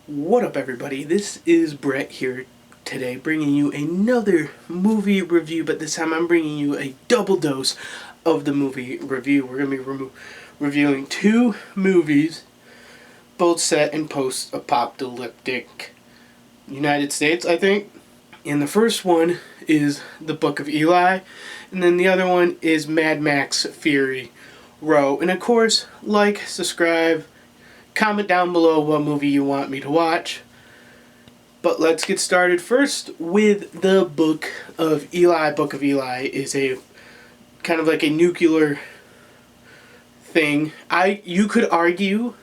What up, everybody? This is Brett here today, bringing you another movie review, but this time I'm bringing you a double dose of the movie review. We're going to be reviewing two movies, both set in post-apocalyptic United States, I think. And the first one is The Book of Eli, and then the other one is Mad Max Fury Road. And of course, like, subscribe, comment down below what movie you want me to watch. But let's get started first with The Book of Eli. Book of Eli is a kind of like a nuclear thing. You could argue,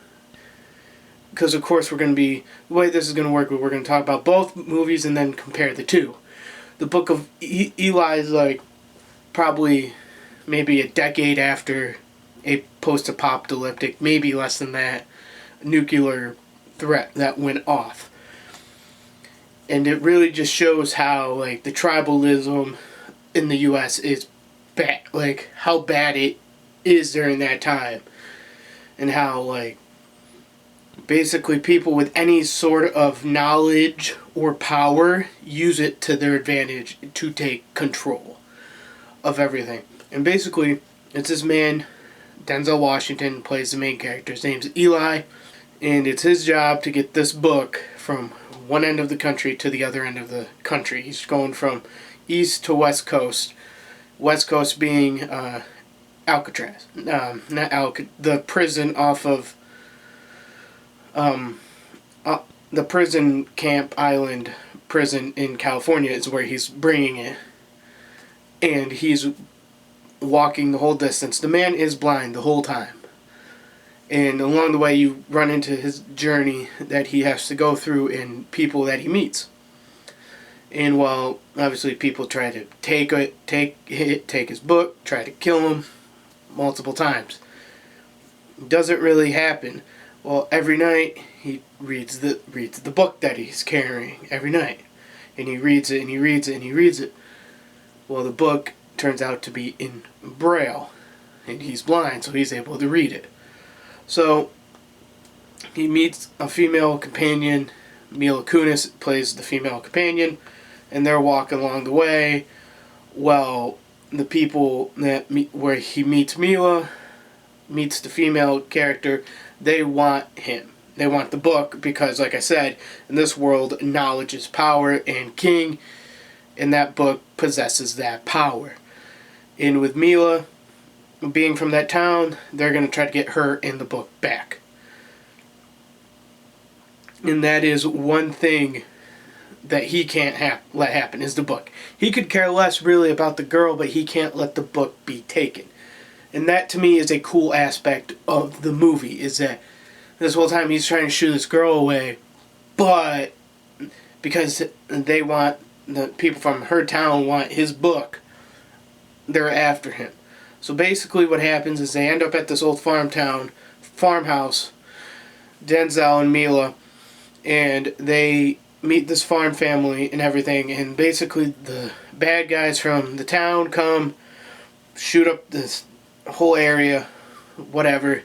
because of course we're going to be, the way this is going to work, we're going to talk about both movies and then compare the two. The Book of Eli is like probably maybe a decade after a post-apocalyptic, maybe less than that, nuclear threat that went off. And it really just shows how, like, the tribalism in the U.S. is bad, like, how bad it is during that time. And how, like, basically people with any sort of knowledge or power use it to their advantage to take control of everything. And basically, it's this man, Denzel Washington, plays the main character. His name's Eli. And it's his job to get this book from one end of the country to the other end of the country. He's going from east to west coast. West coast being Alcatraz. The prison off of the prison camp island prison in California is where he's bringing it. And he's walking the whole distance. The man is blind the whole time. And along the way, you run into his journey that he has to go through and people that he meets. And while obviously people try to take his book, try to kill him multiple times, it doesn't really happen. Well, every night he reads the book that he's carrying every night, and he reads it and he reads it and he reads it. Well, the book turns out to be in Braille, and he's blind, so he's able to read it. So, he meets a female companion. Mila Kunis plays the female companion, and they're walking along the way. Well, the people where he meets Mila, meets the female character, they want him. They want the book because, like I said, in this world, knowledge is power, and King, in that book, possesses that power. And with Mila being from that town, they're going to try to get her in the book back. And that is one thing that he can't let happen, is the book. He could care less really about the girl, but he can't let the book be taken. And that to me is a cool aspect of the movie, is that this whole time he's trying to shoo this girl away, but because they want, the people from her town want his book, they're after him. So basically what happens is they end up at this old farmhouse, Denzel and Mila, and they meet this farm family and everything, and basically the bad guys from the town come, shoot up this whole area, whatever,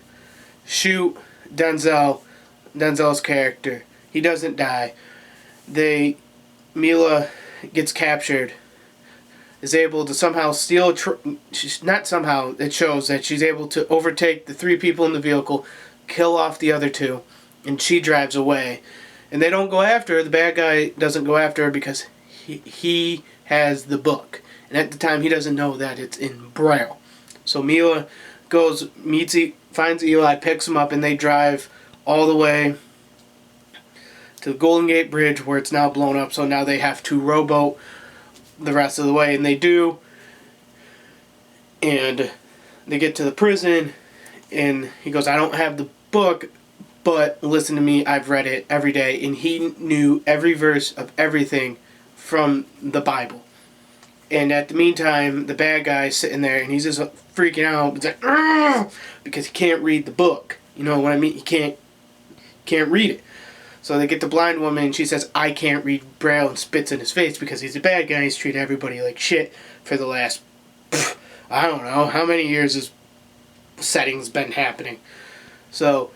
shoot Denzel's character. He doesn't die. Mila gets captured, is able to somehow steal, it shows that she's able to overtake the three people in the vehicle, kill off the other two, and she drives away. And they don't go after her, the bad guy doesn't go after her because he has the book. And at the time he doesn't know that it's in Braille. So Mila finds Eli, picks him up, and they drive all the way to the Golden Gate Bridge where it's now blown up, so now they have to rowboat the rest of the way, and they do, and they get to the prison, and he goes, I don't have the book, but listen to me, I've read it every day. And he knew every verse of everything from the Bible. And at the meantime, the bad guy's sitting there, and he's just freaking out. He's like, "Argh!" Because he can't read the book. You know what I mean? He can't read it. So they get the blind woman, and she says, I can't read Braille, and spits in his face because he's a bad guy. He's treated everybody like shit for the last, I don't know, how many years this setting's been happening. So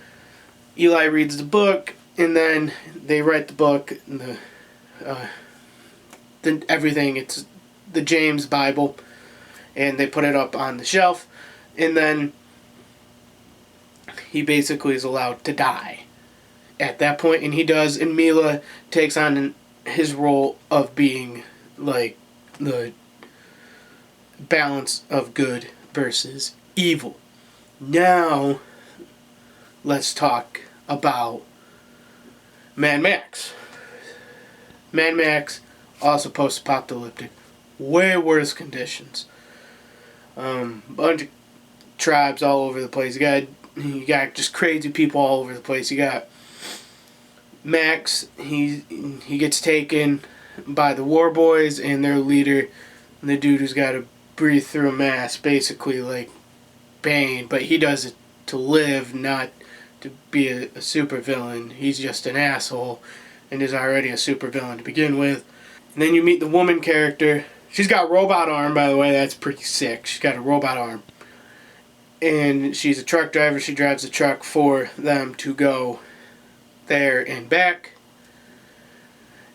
Eli reads the book, And then they write the book, and everything. It's the James Bible, and they put it up on the shelf, and then he basically is allowed to die at that point, and he does, and Mila takes on his role of being like the balance of good versus evil. Now, let's talk about Mad Max. Mad Max, also post-apocalyptic, way worse conditions. Bunch of tribes all over the place. You got just crazy people all over the place. You got Max. He gets taken by the War Boys and their leader, the dude who's got to breathe through a mask, basically like Bane, but he does it to live, not to be a supervillain. He's just an asshole and is already a supervillain to begin with. And then you meet the woman character. She's got a robot arm, by the way. That's pretty sick. She's got a robot arm. And she's a truck driver. She drives a truck for them to go there and back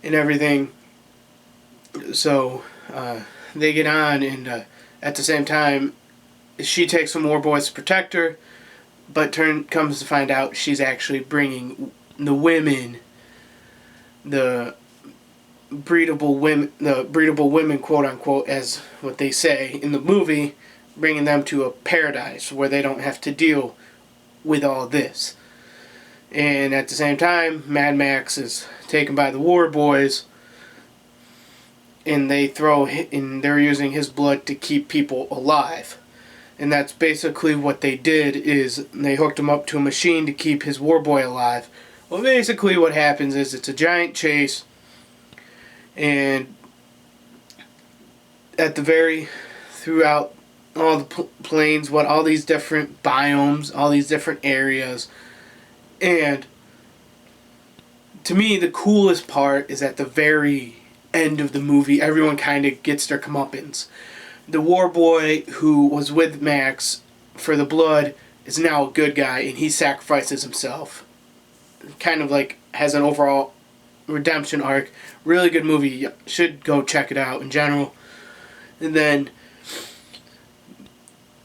and everything. So they get on, and at the same time, she takes some War Boys to protect her, but comes to find out she's actually bringing the women, the breedable women, quote unquote, as what they say in the movie, bringing them to a paradise where they don't have to deal with all this. And at the same time, Mad Max is taken by the War Boys, and they're using his blood to keep people alive. And that's basically what they did, is they hooked him up to a machine to keep his war boy alive. Well, basically what happens is it's a giant chase, and throughout all the plains, all these different biomes, all these different areas. And to me, the coolest part is at the very end of the movie, everyone kind of gets their comeuppance. The war boy who was with Max for the blood is now a good guy, and he sacrifices himself. Kind of like has an overall redemption arc. Really good movie. You should go check it out in general. And then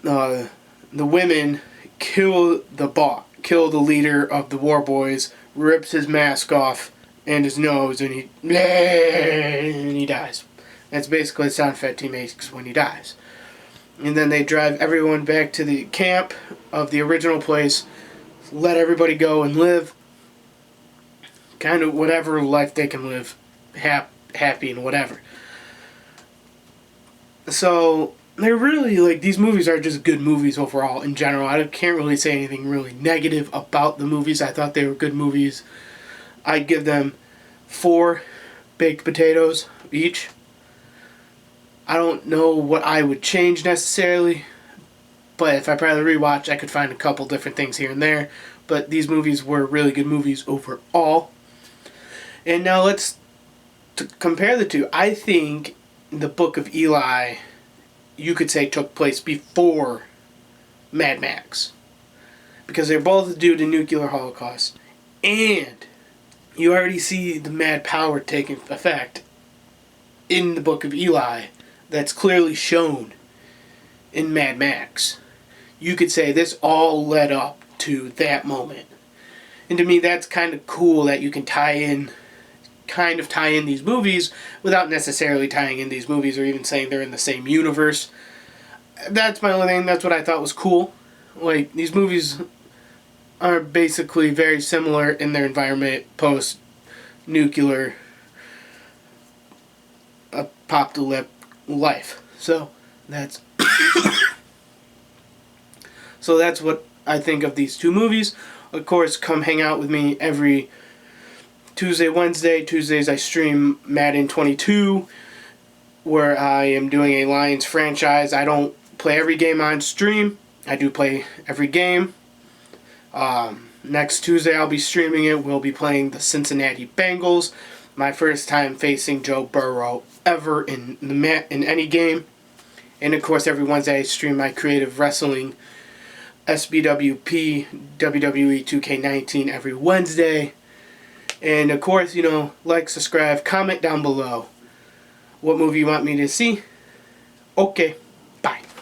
the women kill the leader of the War Boys, rips his mask off and his nose, and he dies. That's basically the sound effect he makes when he dies. And then they drive everyone back to the camp of the original place, let everybody go and live kind of whatever life they can live, happy and whatever. So they're really, like, these movies are just good movies overall in general. I can't really say anything really negative about the movies. I thought they were good movies. I'd give them 4 baked potatoes each. I don't know what I would change necessarily, but if I probably rewatch, I could find a couple different things here and there. But these movies were really good movies overall. And now let's compare the two. I think the Book of Eli, you could say, took place before Mad Max, because they're both due to nuclear holocaust, and you already see the mad power taking effect in the Book of Eli. That's clearly shown in Mad Max. You could say this all led up to that moment. And to me, that's kind of cool that you can tie in these movies without necessarily tying in these movies or even saying they're in the same universe. That's my only thing. That's what I thought was cool. Like, these movies are basically very similar in their environment post-nuclear apocalyptic life. So that's what I think of these two movies. Of course, come hang out with me every Tuesday, Wednesday. Tuesdays I stream Madden 22, where I am doing a Lions franchise. I don't play every game on stream. I do play every game. Next Tuesday I'll be streaming it. We'll be playing the Cincinnati Bengals. My first time facing Joe Burrow ever in any game. And of course, every Wednesday I stream my creative wrestling SBWP WWE 2K19 every Wednesday. And of course, like, subscribe, comment down below what movie you want me to see. Okay, bye.